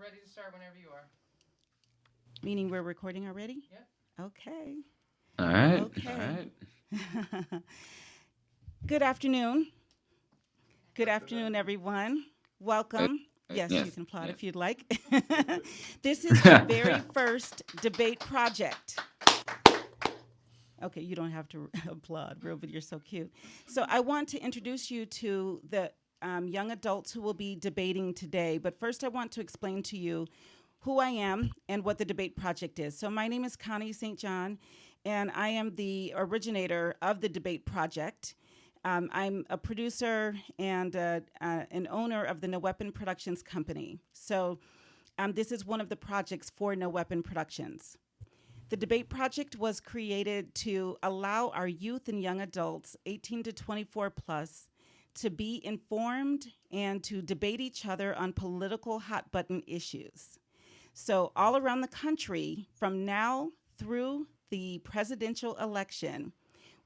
ready to start whenever you are. Meaning we're recording already? Yep. Okay. All right. All Okay. right. Good afternoon. Good Afternoon. afternoon, everyone. Uh, Welcome. Yes, you yes. can applaud Yes. if you'd like. This is the very first debate project. Okay, you don't have to applaud, Ruben. You're so cute. So I want to introduce you to the young adults who will be debating today. But first, I want to explain to you who I am and what the debate project is. So my name is Connie St. John, and I am the originator of the debate project. I'm a producer and an owner of the No Weapon Productions Company. So this is one of the projects for No Weapon Productions. The debate project was created to allow our youth and young adults, 18 to 24 plus, to be informed and to debate each other on political hot button issues. So, all around the country, from now through the presidential election,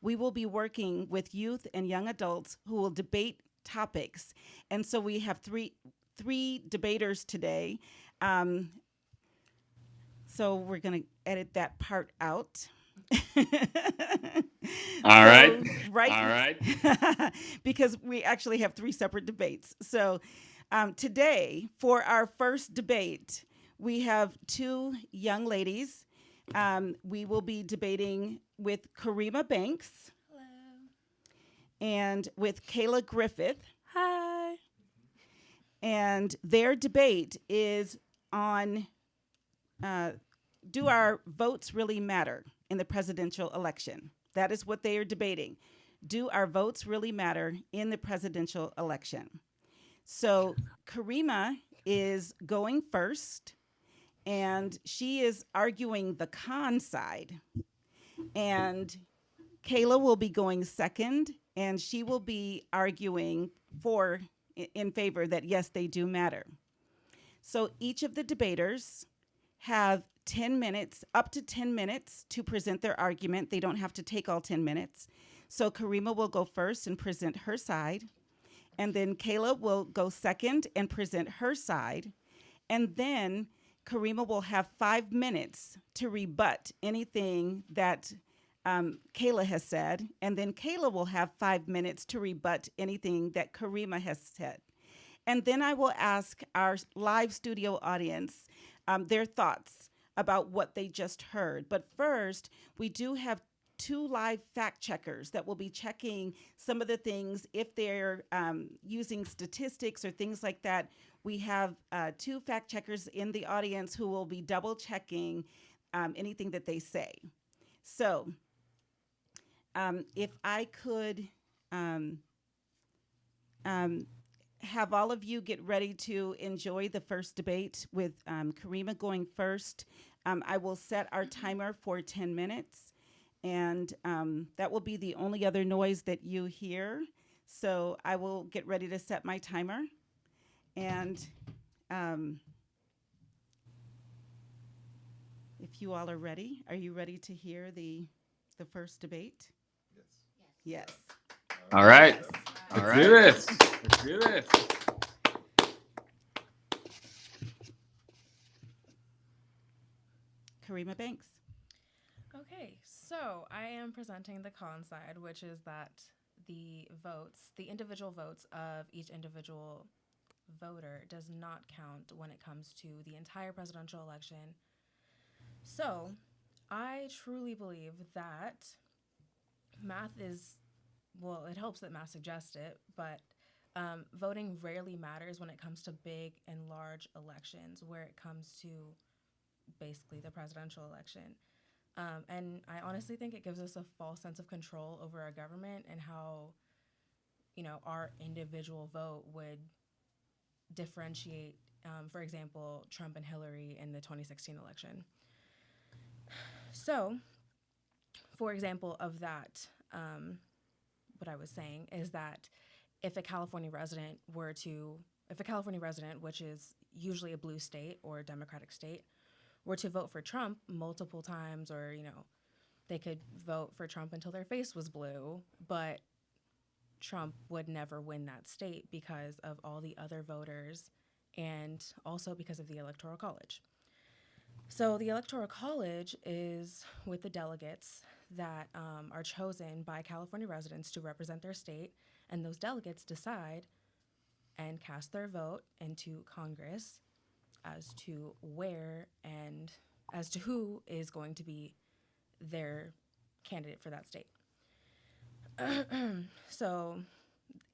we will be working with youth and young adults who will debate topics. And so we have three debaters today. Um, so we're going to edit that part out. All right. So right, All right. because we actually have three separate debates. So today, for our first debate, we have two young ladies. We will be debating with Karima Banks Hello. and with Kayla Griffith. Hi. And their debate is on do our votes really matter in the presidential election? That is what they are debating. Do our votes really matter in the presidential election? So Karima is going first, and she is arguing the con side. And Kayla will be going second, and she will be arguing in favor that yes, they do matter. So each of the debaters have 10 minutes, up to 10 minutes to present their argument. They don't have to take all 10 minutes. So Karima will go first and present her side. And then Kayla will go second and present her side. And then Karima will have 5 minutes to rebut anything that Kayla has said. And then Kayla will have 5 minutes to rebut anything that Karima has said. And then I will ask our live studio audience their thoughts about what they just heard. But first, we do have two live fact checkers that will be checking some of the things if they're using statistics or things like that. We have two fact checkers in the audience who will be double checking anything that they say. So if I could um, have all of you get ready to enjoy the first debate with Karima going first. I will set our timer for 10 minutes, and that will be the only other noise that you hear. So I will get ready to set my timer. And if you all are you ready to hear the first debate? Yes. All right. Yes. Let's do this. Let's do this. Karima Banks. Okay, so I am presenting the con side, which is that the individual votes of each individual voter does not count when it comes to the entire presidential election. So I truly believe that math is, well, it helps that math suggests it, but voting rarely matters when it comes to big and large elections, where it comes to basically the presidential election. And I honestly think it gives us a false sense of control over our government and how, our individual vote would differentiate, for example, Trump and Hillary in the 2016 election. So, for example, of that, what I was saying is that if a California resident if a California resident, which is usually a blue state or a Democratic state, were to vote for Trump multiple times, or, they could vote for Trump until their face was blue, but Trump would never win that state because of all the other voters and also because of the Electoral College. So the Electoral College is with the delegates that are chosen by California residents to represent their state, and those delegates decide and cast their vote into Congress as to where and as to who is going to be their candidate for that state. So,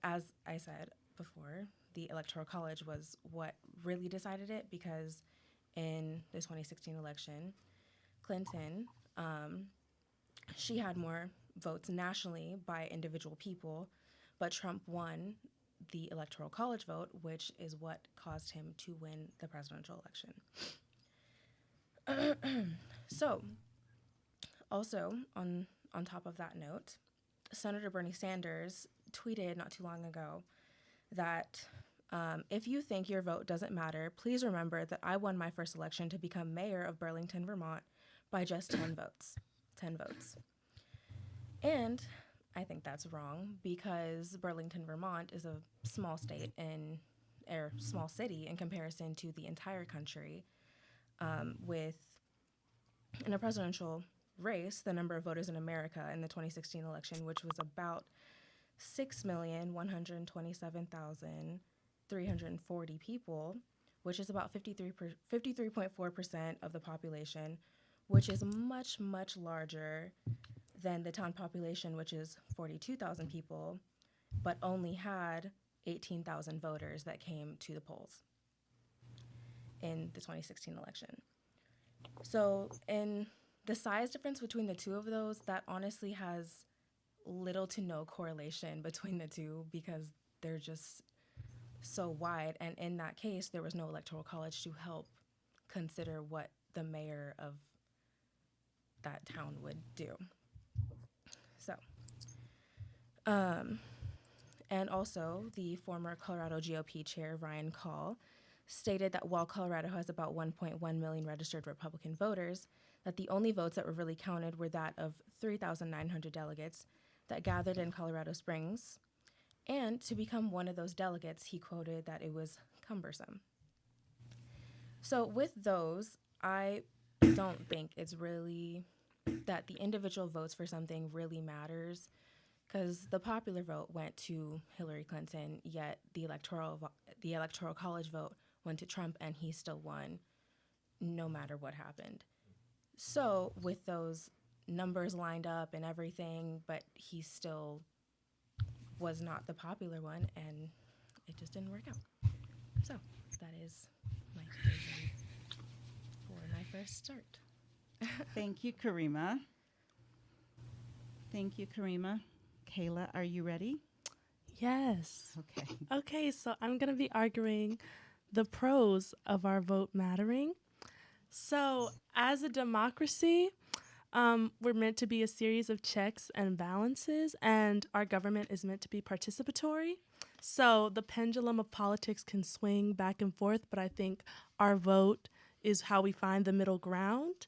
as I said before, the Electoral College was what really decided it, because in the 2016 election, Clinton, she had more votes nationally by individual people, but Trump won the Electoral College vote, which is what caused him to win the presidential election. So, also on top of that note, Senator Bernie Sanders tweeted not too long ago that if you think your vote doesn't matter, please remember that I won my first election to become mayor of Burlington, Vermont by just 10 votes. 10 votes. And I think that's wrong, because Burlington, Vermont is a small state or small city in comparison to the entire country. With in a presidential race, the number of voters in America in the 2016 election, which was about 6,127,340 people, which is about 53.4% of the population, which is much, much larger than the town population, which is 42,000 people, but only had 18,000 voters that came to the polls in the 2016 election. So, in the size difference between the two of those, that honestly has little to no correlation between the two, because they're just so wide. And in that case, there was no Electoral College to help consider what the mayor of that town would do. So, and also the former Colorado GOP chair, Ryan Call, stated that while Colorado has about 1.1 million registered Republican voters, that the only votes that were really counted were that of 3,900 delegates that gathered in Colorado Springs. And to become one of those delegates, he quoted that it was cumbersome. So with those, I don't think it's really that the individual votes for something really matters, because the popular vote went to Hillary Clinton, yet the electoral college vote went to Trump, and he still won no matter what happened. So with those numbers lined up and everything, but he still was not the popular one, and it just didn't work out. So that is my conclusion for my first start. Thank you, Karima. Thank you, Karima. Kayla, are you ready? Yes. Okay. Okay, so I'm going to be arguing the pros of our vote mattering. So, as a democracy, we're meant to be a series of checks and balances, and our government is meant to be participatory. So, the pendulum of politics can swing back and forth, but I think our vote is how we find the middle ground.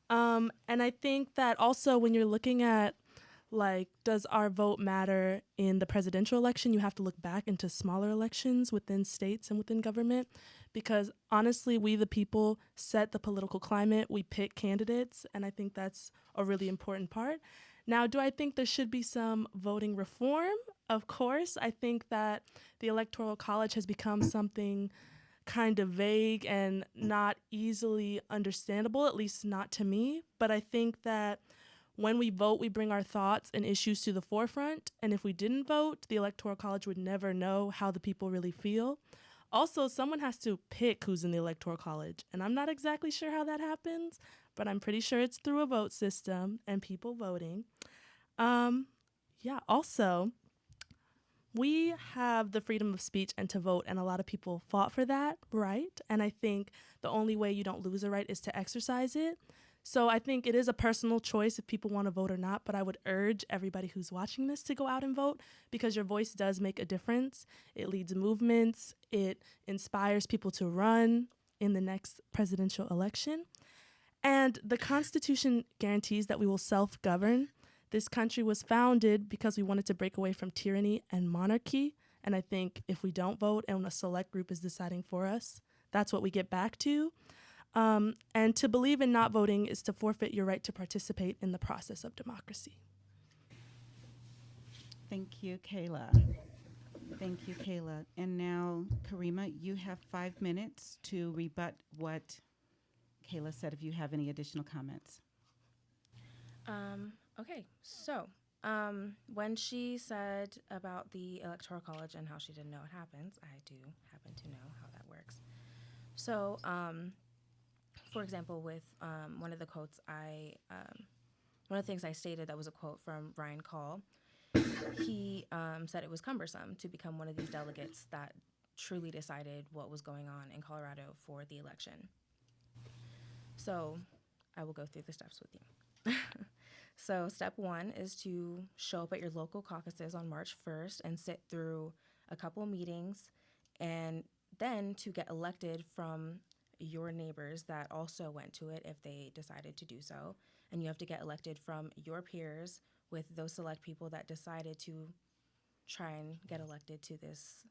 And I think that also when you're looking at, like, does our vote matter in the presidential election, you have to look back into smaller elections within states and within government, because honestly, we the people set the political climate, we pick candidates, and I think that's a really important part. Now, do I think there should be some voting reform? Of course. I think that the Electoral College has become something kind of vague and not easily understandable, at least not to me. But I think that when we vote, we bring our thoughts and issues to the forefront. And if we didn't vote, the Electoral College would never know how the people really feel. Also, someone has to pick who's in the Electoral College. And I'm not exactly sure how that happens, but I'm pretty sure it's through a vote system and people voting. Also, we have the freedom of speech and to vote, and a lot of people fought for that right. And I think the only way you don't lose a right is to exercise it. So I think it is a personal choice if people want to vote or not, but I would urge everybody who's watching this to go out and vote, because your voice does make a difference. It leads movements. It inspires people to run in the next presidential election. And the Constitution guarantees that we will self-govern. This country was founded because we wanted to break away from tyranny and monarchy, And I think if we don't vote and a select group is deciding for us, that's what we get back to. And to believe in not voting is to forfeit your right to participate in the process of democracy. Thank you, Kayla. Thank you, Kayla. And now, Karima, you have 5 minutes to rebut what Kayla said if you have any additional comments. Okay, so when she said about the Electoral College and how she didn't know it happens, I do happen to know how that works. So, for example, with one of the quotes one of the things I stated that was a quote from Ryan Call, he said it was cumbersome to become one of these delegates that truly decided what was going on in Colorado for the election. So I will go through the steps with you. So step 1 is to show up at your local caucuses on March 1st and sit through a couple meetings, and then to get elected from your neighbors that also went to it if they decided to do so. And you have to get elected from your peers with those select people that decided to try and get elected to this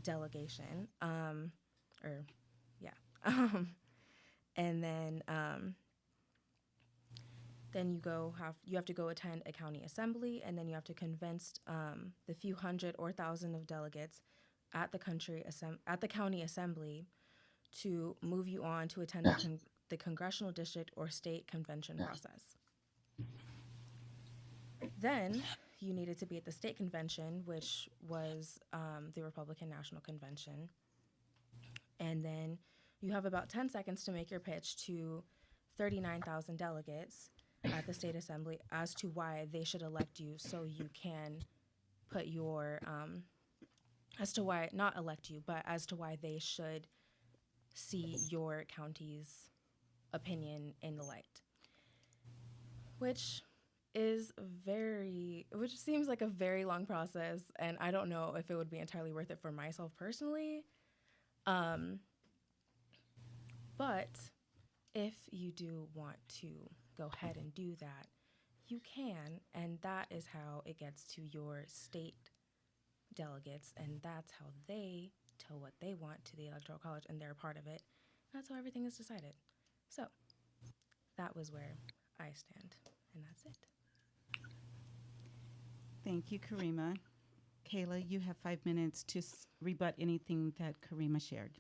delegation. And then you have to go attend a county assembly, and then you have to convince the few hundred or thousand of delegates at the county assembly to move you on to attend the congressional district or state convention process. Then you needed to be at the state convention, which was the Republican National Convention. And then you have about 10 seconds to make your pitch to 39,000 delegates at the state assembly as to why they should elect you, so you can put your, not elect you, but as to why they should see your county's opinion in the light. Which seems like a very long process, and I don't know if it would be entirely worth it for myself personally. But if you do want to go ahead and do that, you can, and that is how it gets to your state delegates, and that's how they tell what they want to the Electoral College, and they're a part of it. That's how everything is decided. So that was where I stand, and that's it. Thank you, Karima. Kayla, you have 5 minutes to rebut anything that Karima shared.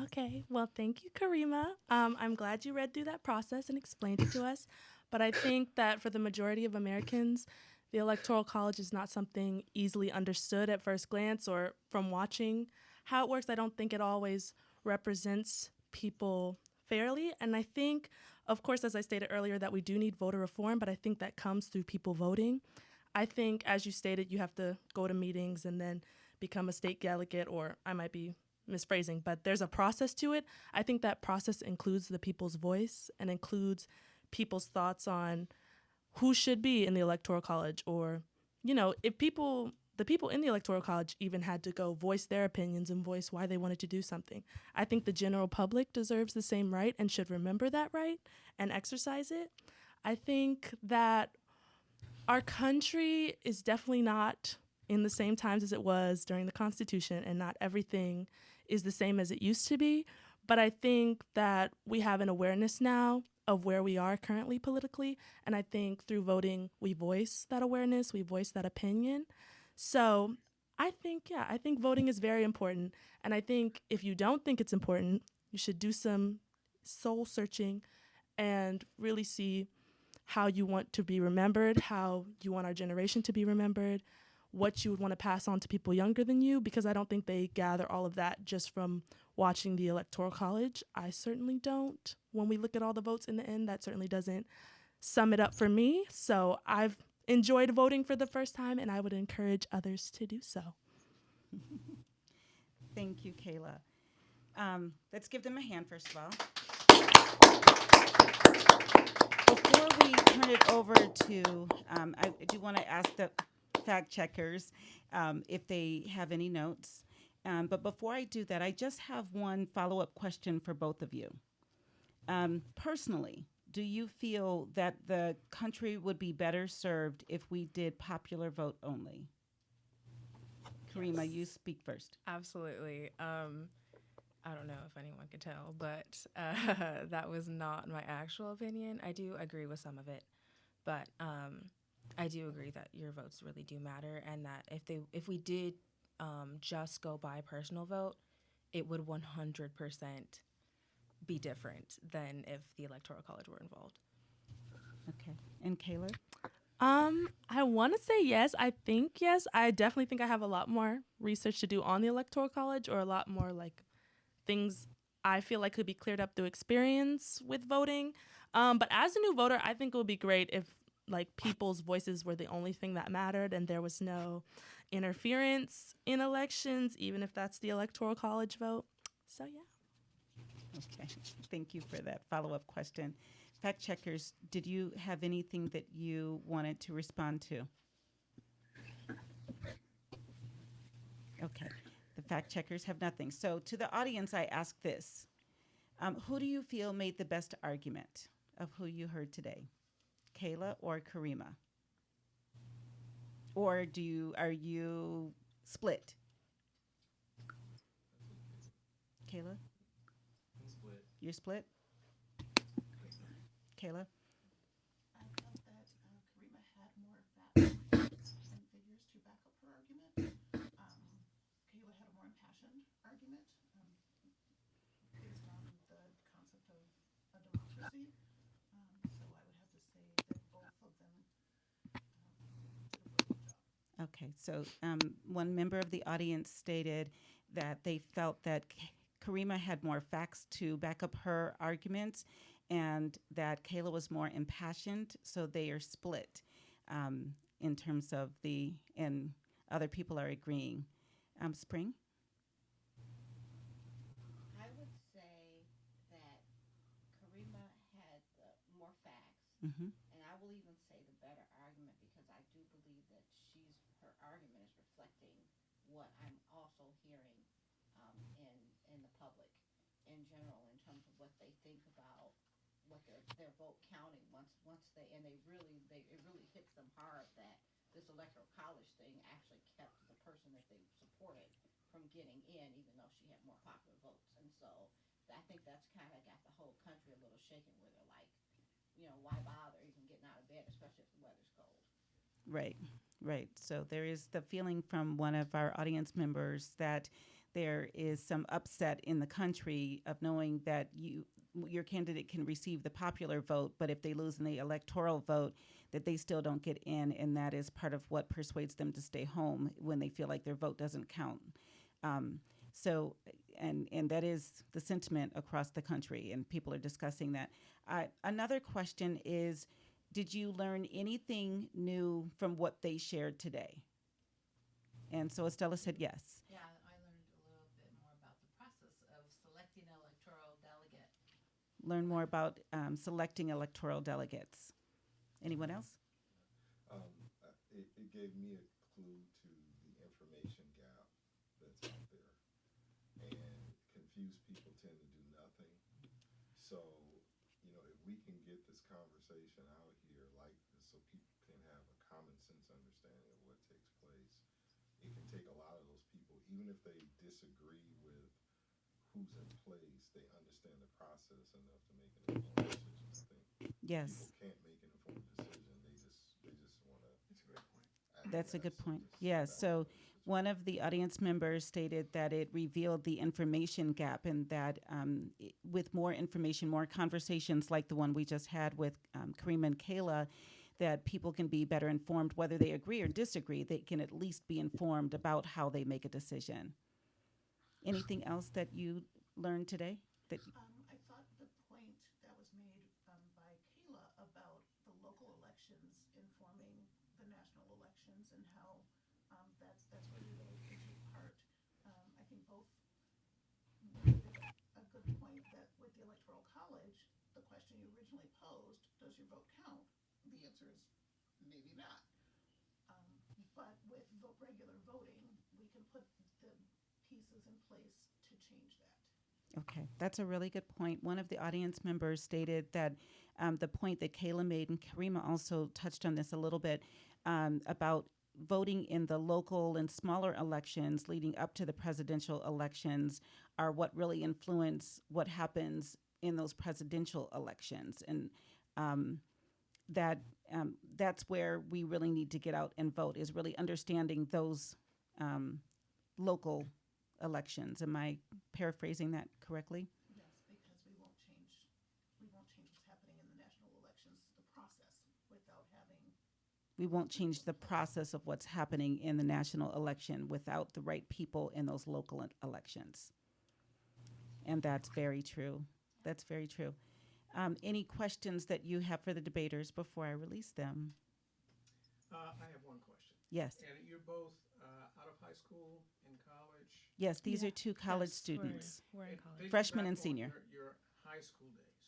Okay, well, thank you, Karima. I'm glad you read through that process and explained it to us. But I think that for the majority of Americans, the Electoral College is not something easily understood at first glance or from watching how it works. I don't think it always represents people fairly. And I think, of course, as I stated earlier, that we do need voter reform, but I think that comes through people voting. I think, as you stated, you have to go to meetings and then become a state delegate, or I might be misphrasing, but there's a process to it. I think that process includes the people's voice and includes people's thoughts on who should be in the Electoral College, or, if the people in the Electoral College even had to go voice their opinions and voice why they wanted to do something. I think the general public deserves the same right and should remember that right and exercise it. I think that our country is definitely not in the same times as it was during the Constitution, and not everything is the same as it used to be. But I think that we have an awareness now of where we are currently politically, and I think through voting, we voice that awareness, we voice that opinion. So I think voting is very important, and I think if you don't think it's important, you should do some soul searching and really see how you want to be remembered, how you want our generation to be remembered, what you would want to pass on to people younger than you, because I don't think they gather all of that just from watching the Electoral College. I certainly don't. When we look at all the votes in the end, that certainly doesn't sum it up for me. So I've enjoyed voting for the first time, and I would encourage others to do so. Thank you, Kayla. Let's give them a hand, first of all. Before we turn it over to, I do want to ask the fact checkers if they have any notes. But before I do that, I just have one follow-up question for both of you. Personally, do you feel that the country would be better served if we did popular vote only? Karima, you Yes. speak first. Absolutely. I don't know if anyone could tell, but that was not my actual opinion. I do agree with some of it, but I do agree that your votes really do matter, and that if we did just go by personal vote, it would 100% be different than if the electoral college were involved. Okay. And Kayla? I want to say yes. I think yes. I definitely think I have a lot more research to do on the electoral college, or a lot more like things I feel like could be cleared up through experience with voting. But as a new voter, I think it would be great if like people's voices were the only thing that mattered, and there was no interference in elections, even if that's the electoral college vote. So yeah. Okay. Thank you for that follow-up question. Fact checkers, did you have anything that you wanted to respond to? Okay. The fact checkers have nothing. So to the audience, I ask this. Who do you feel made the best argument of who you heard today? Kayla or Karima? Or are you split? Kayla? You're split? Kayla? I felt that Karima had more facts and figures to back up her argument. Kayla had a more impassioned argument based on the concept of a democracy. So I would have to say that both of them did a brilliant job. Okay, so one member of the audience stated that they felt that Karima had more facts to back up her arguments, and that Kayla was more impassioned, so they are split in terms of and other people are agreeing. Spring? I would say that Karima had more facts, Mm-hmm. and I will even say the better argument because I do believe that her argument is reflecting what I'm also hearing in the public in general in terms of what they think about what their vote counting once it really hits them hard that this electoral college thing actually kept the person that they supported from getting in, even though she had more popular votes. And so I think that's kind of got the whole country a little shaken, where they're like, why bother even getting out of bed, especially if the weather's cold. Right, right. So there is the feeling from one of our audience members that there is some upset in the country of knowing that your candidate can receive the popular vote, but if they lose in the electoral vote, that they still don't get in, and that is part of what persuades them to stay home when they feel like their vote doesn't count. Um, so, and that is the sentiment across the country, and people are discussing that. Another question is, did you learn anything new from what they shared today? And so Estella said yes. Yeah, I learned a little bit more about the process of selecting an electoral delegate. Learn more about selecting electoral delegates. Anyone else? It gave me a clue to the information gap that's out there. And confused people tend to do nothing. So, if we can get this conversation out here like this so people can have a common sense understanding of what takes place, it can take a lot of those people, even if they disagree with who's in place, they understand the process enough to make an informed decision. I think Yes. people can't make an informed decision. They just want to. That's a great point. That's a good point. Yeah. So one of the audience members stated that it revealed the information gap, and that with more information, more conversations like the one we just had with Karima and Kayla, that people can be better informed, whether they agree or disagree. They can at least be informed about how they make a decision. Anything else that you learned today? I thought the point that was made by Kayla about the local elections informing the national elections and how that's where you really can take part. I think both made a good point that with the electoral college, the question you originally posed, does your vote count? The answer is maybe not. But with regular voting, we can put the pieces in place to change that. Okay, that's a really good point. One of the audience members stated that the point that Kayla made, and Karima also touched on this a little bit, about voting in the local and smaller elections leading up to the presidential elections are what really influence what happens in those presidential elections. And um, that that's where we really need to get out and vote, is really understanding those um, local elections. Am I paraphrasing that correctly? Yes, because we won't change what's happening in the national elections, the process, without having. We won't change the process of what's happening in the national election without the right people in those local elections. And that's very true. That's very true. Any questions that you have for the debaters before I release them? I have one question. Yes. And you're both out of high school, in college? Yes, these Yeah. are two college Yes, students. We're in And college. thinking Freshman back and on senior. Your high school days,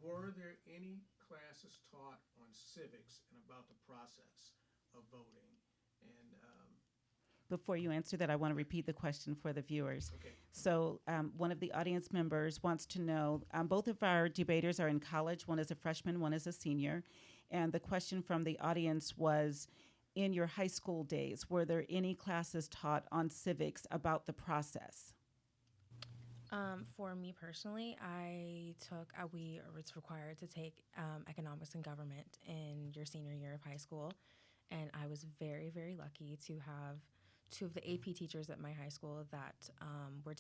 were there any classes taught on civics and about the process of voting? And Before you answer that, I want to repeat the question for the viewers. okay, So, one of the audience members wants to know, both of our debaters are in college. One is a freshman, one is a senior. And the question from the audience was, in your high school days, were there any classes taught on civics about the process? For me personally, we was required to take economics and government in your senior year of high school. And I was very, very lucky to have two of the AP teachers at my high school that were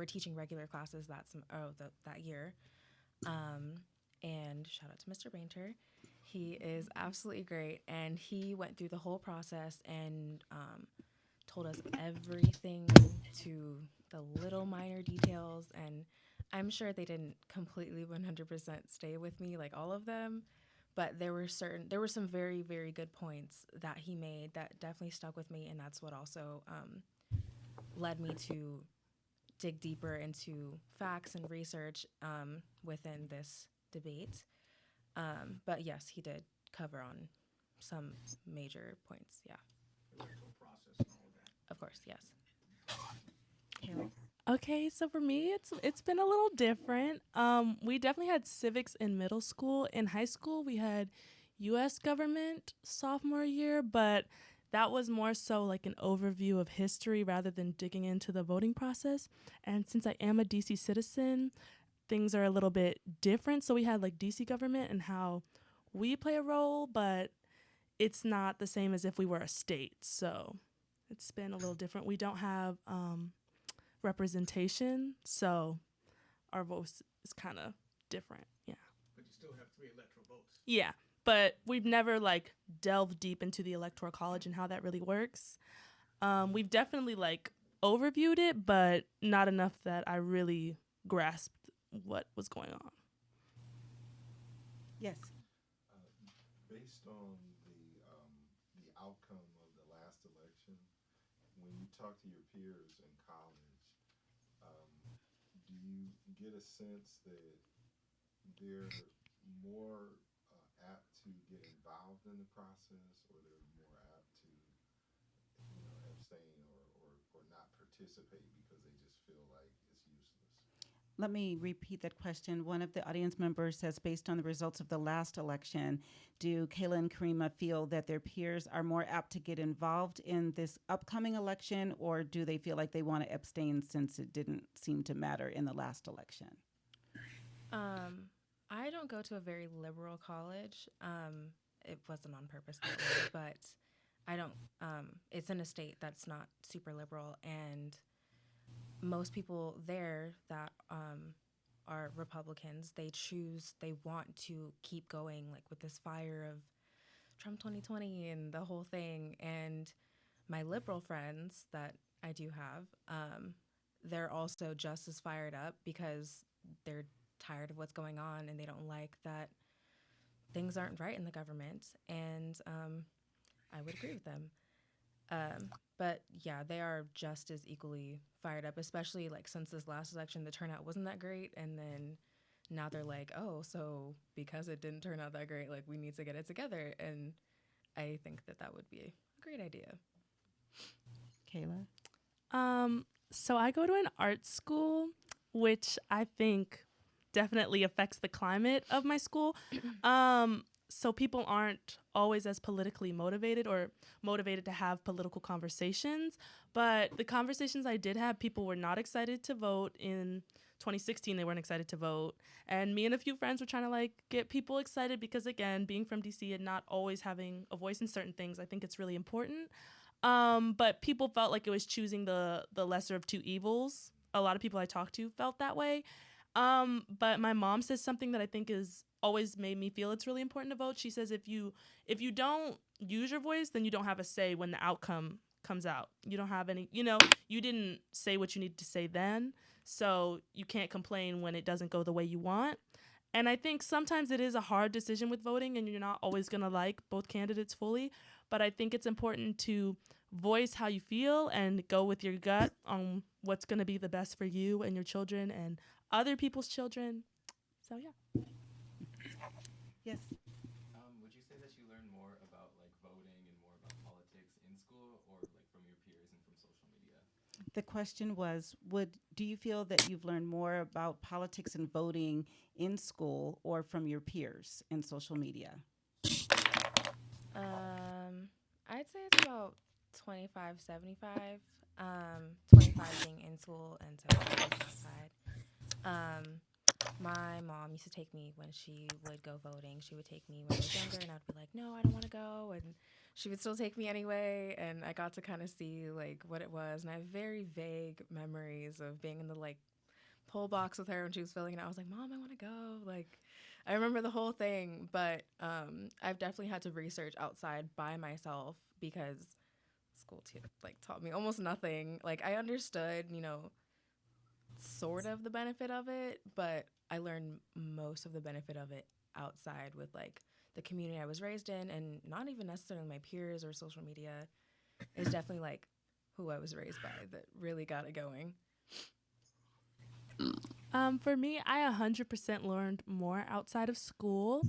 teaching regular classes that year. And shout out to Mr. Bainter. He is absolutely great. And he went through the whole process and told us everything to the little minor details. And I'm sure they didn't completely 100% stay with me, like all of them. But there were some very, very good points that he made that definitely stuck with me. And that's what also led me to dig deeper into facts and research within this debate. But yes, he did cover on some major points. Yeah, the electoral process and all of that. of course, yes. Okay, so for me, it's been a little different. We definitely had civics in middle school. In high school, we had U.S. government sophomore year, but that was more so like an overview of history rather than digging into the voting process. And since I am a DC citizen, things are a little bit different. So we had like DC government and how we play a role, but it's not the same as if we were a state. So it's been a little different. We don't have representation, so our voice is kind of different. Yeah. But you still have 3 electoral votes. Yeah, but we've never like delved deep into the electoral college and how that really works. We've definitely like overviewed it, but not enough that I really grasped what was going on. Yes. Based on the outcome of the last election, when you talk to your peers in college, do you get a sense that they're more apt to get involved in the process, or they're more apt to, abstain or not participate because they just feel like it's useless? Let me repeat that question. One of the audience members says, based on the results of the last election, do Kayla and Karima feel that their peers are more apt to get involved in this upcoming election, or do they feel like they want to abstain since it didn't seem to matter in the last election? I don't go to a very liberal college. It wasn't on purpose that way, but I don't. It's in a state that's not super liberal, and most people there that are Republicans, they want to keep going, like with this fire of Trump 2020 and the whole thing. And my liberal friends that I do have, they're also just as fired up because they're tired of what's going on and they don't like that things aren't right in the government. And I would agree with them. But yeah, they are just as equally fired up, especially like since this last election, the turnout wasn't that great. And then now they're like, oh, so because it didn't turn out that great, like we need to get it together. And I think that would be a great idea. Kayla? So I go to an art school, which I think definitely affects the climate of my school. so people aren't always as politically motivated or motivated to have political conversations. But the conversations I did have, people were not excited to vote in 2016. They weren't excited to vote. And me and a few friends were trying to like get people excited because, again, being from DC and not always having a voice in certain things, I think it's really important. But people felt like it was choosing the lesser of two evils. A lot of people I talked to felt that way. But my mom says something that I think is always made me feel it's really important to vote. She says if you don't use your voice, then you don't have a say when the outcome comes out. You don't have any, you didn't say what you needed to say then, so you can't complain when it doesn't go the way you want. And I think sometimes it is a hard decision with voting and you're not always going to like both candidates fully, but I think it's important to voice how you feel and go with your gut on what's going to be the best for you and your children and other people's children. So yeah. Yes. Would you say that you learn more about like voting and more about politics in school, or like from your peers and from social media? The question was, do you feel that you've learned more about politics and voting in school or from your peers in social media? I'd say it's about 25, 75. 25 being in school and 75 being outside. My mom used to take me when she would go voting. She would take me when I was younger, and I'd be like, no, I don't want to go. And she would still take me anyway, and I got to kind of see, like, what it was. And I have very vague memories of being in the, like, poll box with her when she was filling it out. I was like, Mom, I want to go. Like, I remember the whole thing, but I've definitely had to research outside by myself because school, taught me almost nothing. Like, I understood, sort of the benefit of it, but I learned most of the benefit of it outside with like the community I was raised in, and not even necessarily my peers or social media. It's definitely like who I was raised by that really got it going. For me, I 100% learned more outside of school.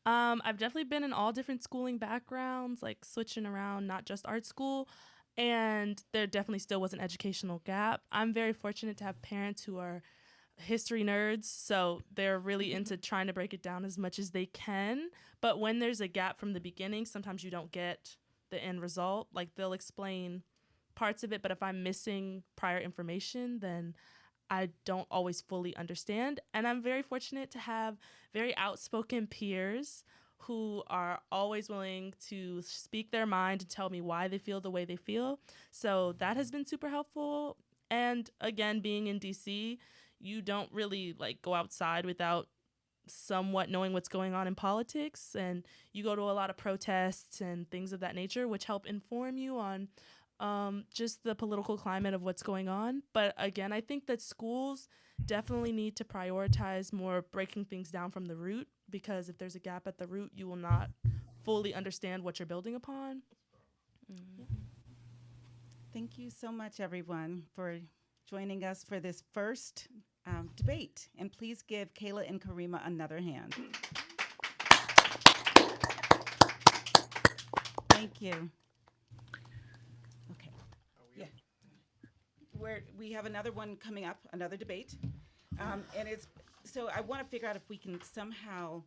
I've definitely been in all different schooling backgrounds, like switching around, not just art school. And there definitely still was an educational gap. I'm very fortunate to have parents who are history nerds, so they're really into trying to break it down as much as they can. But when there's a gap from the beginning, sometimes you don't get the end result. Like they'll explain parts of it, but if I'm missing prior information, then I don't always fully understand. And I'm very fortunate to have very outspoken peers who are always willing to speak their mind and tell me why they feel the way they feel. So that has been super helpful. And again, being in DC, you don't really like go outside without somewhat knowing what's going on in politics. And you go to a lot of protests and things of that nature, which help inform you on just the political climate of what's going on. But again, I think that schools definitely need to prioritize more breaking things down from the root, because if there's a gap at the root, you will not fully understand what you're building upon. Yeah. Thank you so much, everyone, for joining us for this first debate. And please give Kayla and Karima another hand. Thank you. Okay. Yeah. We have another one coming up, another debate. And it's so I want to figure out if we can somehow